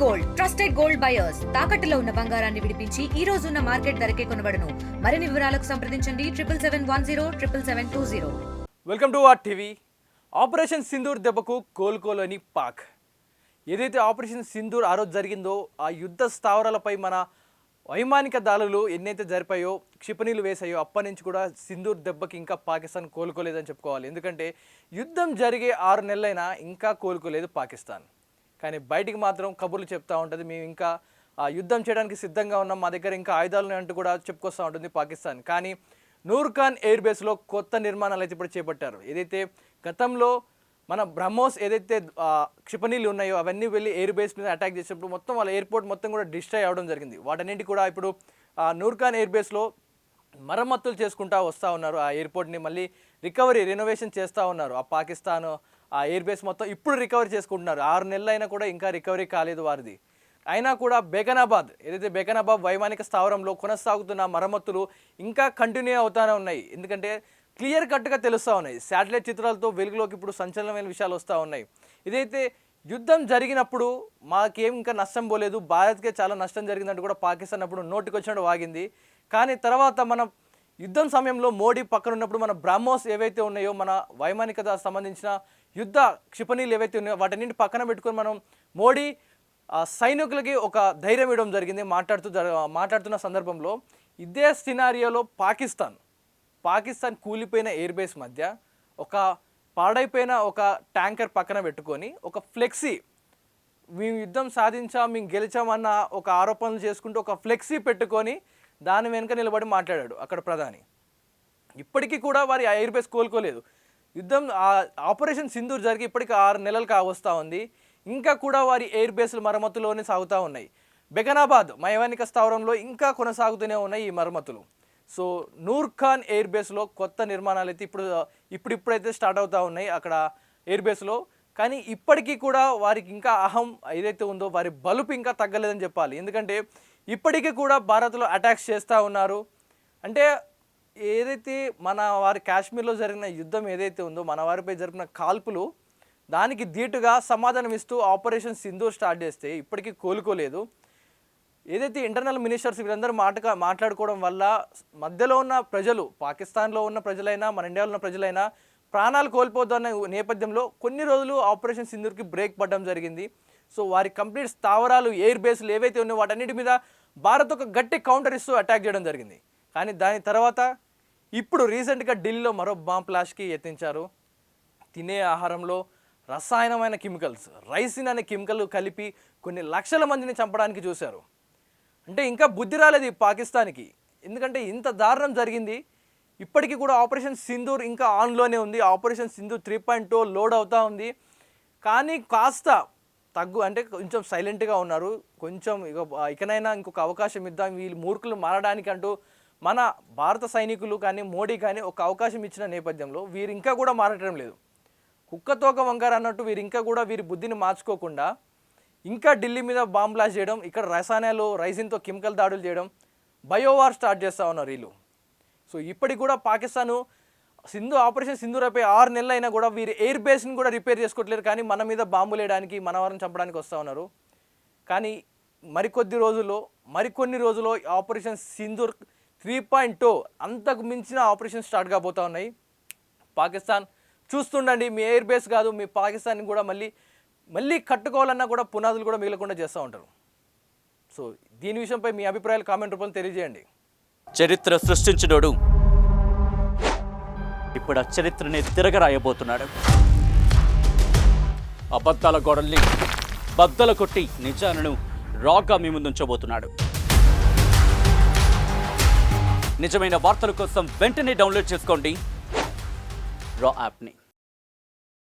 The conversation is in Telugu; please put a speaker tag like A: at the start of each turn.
A: గోల్డ్ ట్రస్టెడ్ గోల్డ్ బయర్స్ తాకట్టులో ఉన్న బంగారాన్ని విడిపించి ఈ రోజు ఉన్న మార్కెట్ ధరకే కొనబడును. మరిన్ని వివరాలకు సంప్రదించండి 7771077720.
B: Welcome to R TV. Operation Sindoor దెబ్బకు కోలుకోలేని పాక్. ఏదైతే ఆపరేషన్ సింధూర్ ఆ రోజు జరిగిందో ఆ యుద్ధ స్థావరాలపై మన వైమానిక దాడులు ఎన్నైతే జరిపాయో క్షిపణిలు వేసాయో అప్పటి నుంచి కూడా సింధూర్ దెబ్బకి ఇంకా పాకిస్తాన్ కోలుకోలేదని చెప్పుకోవాలి. ఎందుకంటే యుద్ధం జరిగే 6 నెలలైనా ఇంకా కోలుకోలేదు పాకిస్తాన్. కానీ బయటికి మాత్రం కబుర్లు చెప్తూ ఉంటుంది, మేము ఇంకా యుద్ధం చేయడానికి సిద్ధంగా ఉన్నాం, మా దగ్గర ఇంకా ఆయుధాలు అంటూ కూడా చెప్పుకొస్తూ ఉంటుంది పాకిస్తాన్. కానీ నూర్ఖాన్ ఎయిర్ బేస్లో కొత్త నిర్మాణాలు అయితే ఇప్పుడు చేపట్టారు. ఏదైతే గతంలో మన బ్రహ్మోస్ ఏదైతే క్షిపణిలు ఉన్నాయో అవన్నీ వెళ్ళి ఎయిర్ బేస్ మీద అటాక్ చేసినప్పుడు మొత్తం వాళ్ళ ఎయిర్పోర్ట్ మొత్తం కూడా డిస్ట్రాయ్ అవ్వడం జరిగింది. వాటన్నింటి కూడా ఇప్పుడు నూర్ఖాన్ ఎయిర్ బేస్లో మరమ్మతులు చేసుకుంటూ వస్తూ ఉన్నారు. ఆ ఎయిర్పోర్ట్ని మళ్ళీ రెనోవేషన్ చేస్తూ ఉన్నారు. ఆ పాకిస్తాన్ ఆ ఎయిర్ బేస్ మొత్తం ఇప్పుడు రికవరీ చేసుకుంటున్నారు. 6 నెలలు అయినా కూడా ఇంకా రికవరీ కాలేదు వారిది. అయినా కూడా బేగనాబాద్ వైమానిక స్థావరంలో కొనసాగుతున్న మరమ్మతులు ఇంకా కంటిన్యూ అవుతూనే ఉన్నాయి. ఎందుకంటే క్లియర్ కట్గా తెలుస్తూ ఉన్నాయి. శాటిలైట్ చిత్రాలతో వెలుగులోకి ఇప్పుడు సంచలనమైన విషయాలు వస్తూ ఉన్నాయి. ఇదైతే యుద్ధం జరిగినప్పుడు మాకేం ఇంకా నష్టం పోలేదు, భారత్కే చాలా నష్టం జరిగిందంటూ కూడా పాకిస్తాన్ అప్పుడు నోటికి వచ్చినట్టు వాగింది. కానీ తర్వాత మన యుద్ధం సమయంలో మోడీ పక్కన ఉన్నప్పుడు మన బ్రహ్మోస్ ఏవైతే ఉన్నాయో మన వైమానికత సంబంధించిన యుద్ధ క్షిపణిలు ఏవైతే ఉన్నాయో వాటన్నింటి పక్కన పెట్టుకొని మనం మోడీ సైనికులకి ఒక ధైర్యం ఇవ్వడం జరిగింది. మాట్లాడుతున్న సందర్భంలో ఇదే సినారియోలో పాకిస్తాన్ కూలిపోయిన ఎయిర్ బేస్ మధ్య ఒక పాడైపోయిన ఒక ట్యాంకర్ పక్కన పెట్టుకొని ఒక ఫ్లెక్సీ, మేము యుద్ధం సాధించాం, మేము గెలిచామన్న ఒక ఆరోపణలు చేసుకుంటూ ఒక ఫ్లెక్సీ పెట్టుకొని దాని వెనుక నిలబడి మాట్లాడాడు అక్కడ ప్రధాని. ఇప్పటికీ కూడా వారి ఎయిర్ బేస్ కోలుకోలేదు. యుద్ధం ఆపరేషన్ సింధూర్ జరిగి ఇప్పటికీ 6 నెలలు కావస్తూ ఉంది. ఇంకా కూడా వారి ఎయిర్ బేస్లు మరమ్మతులోనే సాగుతూ ఉన్నాయి. బేగనాబాద్ వైమానిక స్థావరంలో ఇంకా కొనసాగుతూనే ఉన్నాయి ఈ మరమ్మతులు. సో నూర్ఖాన్ ఎయిర్ బేస్లో కొత్త నిర్మాణాలు అయితే ఇప్పుడైతే స్టార్ట్ అవుతూ ఉన్నాయి అక్కడ ఎయిర్ బేస్లో. కానీ ఇప్పటికీ కూడా వారికి ఇంకా ఏదైతే ఉందో వారి బలుపు ఇంకా తగ్గలేదని చెప్పాలి. ఎందుకంటే ఇప్పటికీ కూడా భారత్లో అటాక్స్ చేస్తూ ఉన్నారు. అంటే ఏదైతే మన వారి కాశ్మీర్లో జరిగిన యుద్ధం ఏదైతే ఉందో మన వారిపై జరిపిన కాల్పులు దానికి ధీటుగా సమాధానం ఇస్తూ ఆపరేషన్ సింధూర్ స్టార్ట్ చేస్తే ఇప్పటికీ కోలుకోలేదు. ఏదైతే ఇంటర్నల్ మినిస్టర్స్ వీళ్ళందరూ మాట్లాడుకోవడం వల్ల మధ్యలో ఉన్న ప్రజలు, పాకిస్తాన్లో ఉన్న ప్రజలైనా మన ఇండియాలో ఉన్న ప్రజలైనా ప్రాణాలు కోల్పోతున్న నేపథ్యంలో కొన్ని రోజులు ఆపరేషన్ సింధూర్కి బ్రేక్ పడడం జరిగింది. సో వారి కంప్లీట్ స్థావరాలు ఎయిర్ బేస్లు ఏవైతే ఉన్నాయో వాటన్నిటి మీద భారత్ ఒక గట్టి కౌంటర్ ఇస్తూ అటాక్ చేయడం జరిగింది. కానీ దాని తర్వాత ఇప్పుడు రీసెంట్గా ఢిల్లీలో మరో బాంబ్ బ్లాస్ట్కి యత్నించారు. తినే ఆహారంలో రసాయనమైన కెమికల్స్, రైసిన్ అనే కెమికల్ కలిపి కొన్ని లక్షల మందిని చంపడానికి చూశారు. అంటే ఇంకా బుద్ధి రాలేదు ఈ పాకిస్తాన్కి. ఎందుకంటే ఇంత దారుణం జరిగింది. ఇప్పటికీ కూడా ఆపరేషన్ సింధూర్ ఇంకా ఆన్లోనే ఉంది. ఆపరేషన్ సింధూర్ 3.0 లోడ్ అవుతూ ఉంది. కానీ కాస్త అంటే కొంచెం సైలెంట్గా ఉన్నారు. కొంచెం ఇకనైనా ఇంకొక అవకాశం ఇద్దాం, వీళ్ళు మూర్ఖులు మారడానికి అంటూ మన భారత సైనికులు కానీ మోడీ కానీ ఒక అవకాశం ఇచ్చిన నేపథ్యంలో వీరు ఇంకా కూడా మారటం లేదు. కుక్కతోక వంకారు అన్నట్టు వీరు ఇంకా కూడా వీరి బుద్ధిని మార్చుకోకుండా ఇంకా ఢిల్లీ మీద బాంబ్ బ్లాస్ట్ చేయడం, ఇక్కడ రసాయనాలు రైసిన్తో కెమికల్ దాడులు చేయడం, బయోవార్ స్టార్ట్ చేస్తూ ఉన్నారు వీళ్ళు. సో ఇప్పటికి కూడా పాకిస్తాను ఆపరేషన్ సింధూర్ అయిపోయి 6 నెలలు అయినా కూడా వీరి ఎయిర్ బేస్ని కూడా రిపేర్ చేసుకోవట్లేదు. కానీ మన మీద బాంబులు వేయడానికి, మన వారిని చంపడానికి వస్తూ ఉన్నారు. కానీ మరికొన్ని రోజుల్లో ఆపరేషన్ సింధూర్ 3.0 అంతకు మించిన ఆపరేషన్ స్టార్ట్ కాబోతూ ఉన్నాయి. పాకిస్తాన్ చూస్తుండండి, మీ ఎయిర్ బేస్ కాదు మీ పాకిస్తాన్ని కూడా మళ్ళీ కట్టుకోవాలన్నా కూడా పునాదులు కూడా మిగలకుండా చేస్తూ ఉంటారు. సో దీని విషయంపై మీ అభిప్రాయాలు కామెంట్ రూపంలో తెలియజేయండి.
C: చరిత్ర సృష్టించినోడు ఇప్పుడు ఆ చరిత్రని తిరగరాయబోతున్నాడు. అబద్ధాల గోడల్ని బద్దల కొట్టి నిజాలను రాగా మీ ముందుంచబోతున్నాడు. నిజమైన వార్తల కోసం వెంటనే డౌన్లోడ్ చేసుకోండి రా యాప్ని.